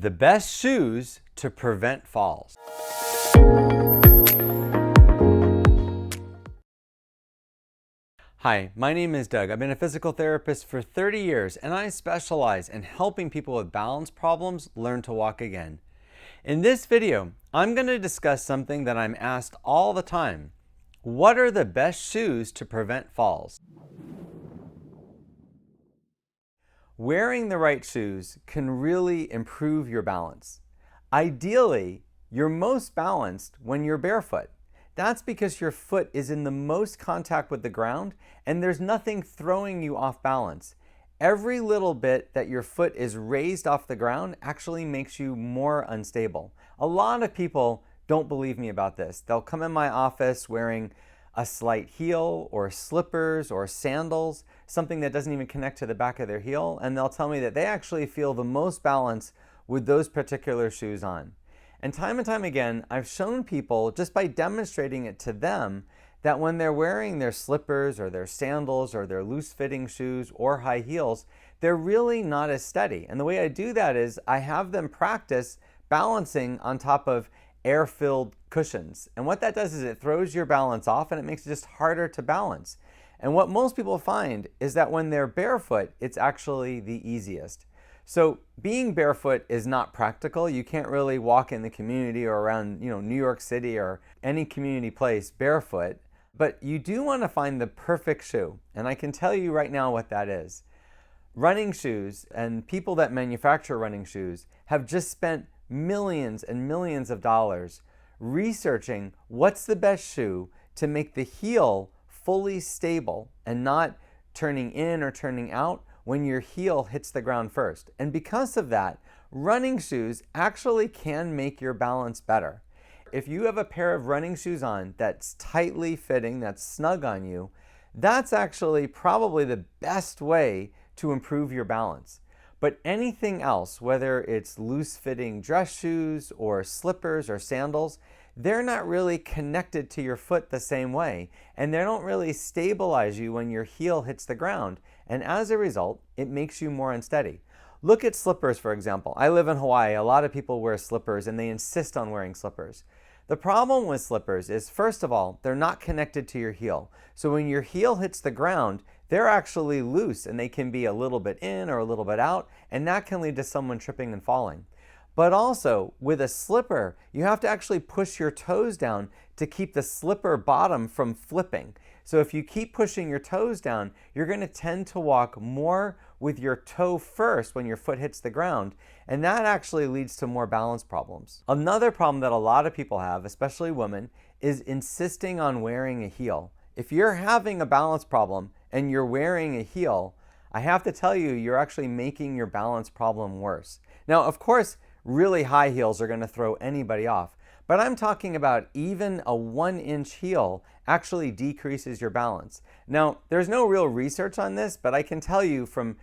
The best shoes to prevent falls. Hi, my name is Doug. I've been a physical therapist for 30 years and I specialize in helping people with balance problems learn to walk again. In this video, I'm going to discuss something that I'm asked all the time. What are the best shoes to prevent falls? Wearing the right shoes can really improve your balance. Ideally, you're most balanced when you're barefoot. That's because your foot is in the most contact with the ground and there's nothing throwing you off balance. Every little bit that your foot is raised off the ground actually makes you more unstable. A lot of people don't believe me about this. They'll come in my office wearing a slight heel or slippers or sandals, something that doesn't even connect to the back of their heel, and they'll tell me that they actually feel the most balance with those particular shoes on. And time again, I've shown people just by demonstrating it to them that when they're wearing their slippers or their sandals or their loose-fitting shoes or high heels, they're really not as steady. And the way I do that is I have them practice balancing on top of air-filled cushions. And what that does is it throws your balance off and it makes it just harder to balance. And what most people find is that when they're barefoot, it's actually the easiest. So being barefoot is not practical. You can't really walk in the community or around, New York City or any community place barefoot, but you do want to find the perfect shoe. And I can tell you right now what that is. Running shoes and people that manufacture running shoes have just spent millions and millions of dollars researching what's the best shoe to make the heel fully stable and not turning in or turning out when your heel hits the ground first. And because of that, running shoes actually can make your balance better. If you have a pair of running shoes on that's tightly fitting, that's snug on you, that's actually probably the best way to improve your balance. But anything else, whether it's loose-fitting dress shoes or slippers or sandals, they're not really connected to your foot the same way, and they don't really stabilize you when your heel hits the ground, and as a result, it makes you more unsteady. Look at slippers, for example. I live in Hawaii. A lot of people wear slippers, and they insist on wearing slippers. The problem with slippers is, first of all, they're not connected to your heel. So when your heel hits the ground, they're actually loose and they can be a little bit in or a little bit out, and that can lead to someone tripping and falling. But also, with a slipper, you have to actually push your toes down to keep the slipper bottom from flipping. So if you keep pushing your toes down, you're going to tend to walk more with your toe first when your foot hits the ground, and that actually leads to more balance problems. Another problem that a lot of people have, especially women, is insisting on wearing a heel. If you're having a balance problem and you're wearing a heel, I have to tell you, you're actually making your balance problem worse. Now, of course, really high heels are going to throw anybody off, but I'm talking about even a 1-inch heel actually decreases your balance. Now, there's no real research on this, but I can tell you from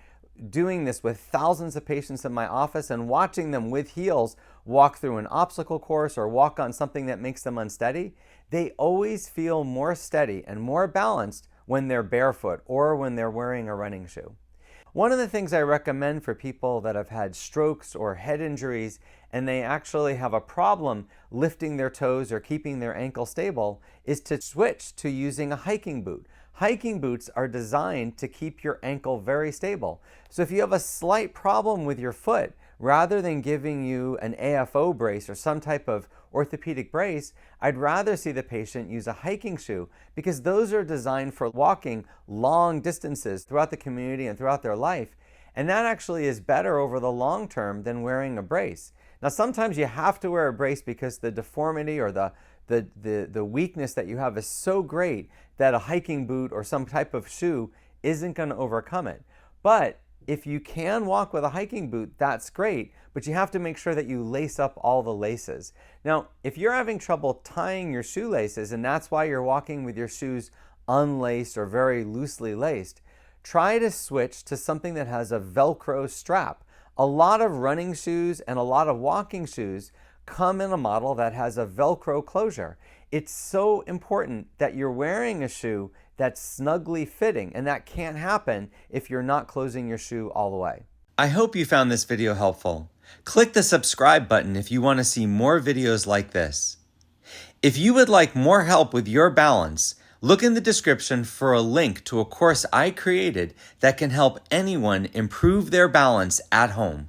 doing this with thousands of patients in my office and watching them with heels walk through an obstacle course or walk on something that makes them unsteady, they always feel more steady and more balanced when they're barefoot or when they're wearing a running shoe. One of the things I recommend for people that have had strokes or head injuries and they actually have a problem lifting their toes or keeping their ankle stable is to switch to using a hiking boot. Hiking boots are designed to keep your ankle very stable. So if you have a slight problem with your foot, rather than giving you an AFO brace or some type of orthopedic brace, I'd rather see the patient use a hiking shoe because those are designed for walking long distances throughout the community and throughout their life. And that actually is better over the long term than wearing a brace. Now, sometimes you have to wear a brace because the deformity or the weakness that you have is so great that a hiking boot or some type of shoe isn't going to overcome it. But if you can walk with a hiking boot, that's great, but you have to make sure that you lace up all the laces. Now, if you're having trouble tying your shoelaces and that's why you're walking with your shoes unlaced or very loosely laced, try to switch to something that has a Velcro strap. A lot of running shoes and a lot of walking shoes come in a model that has a Velcro closure. It's so important that you're wearing a shoe that's snugly fitting, and that can't happen if you're not closing your shoe all the way. I hope you found this video helpful. Click the subscribe button if you want to see more videos like this. If you would like more help with your balance, look in the description for a link to a course I created that can help anyone improve their balance at home.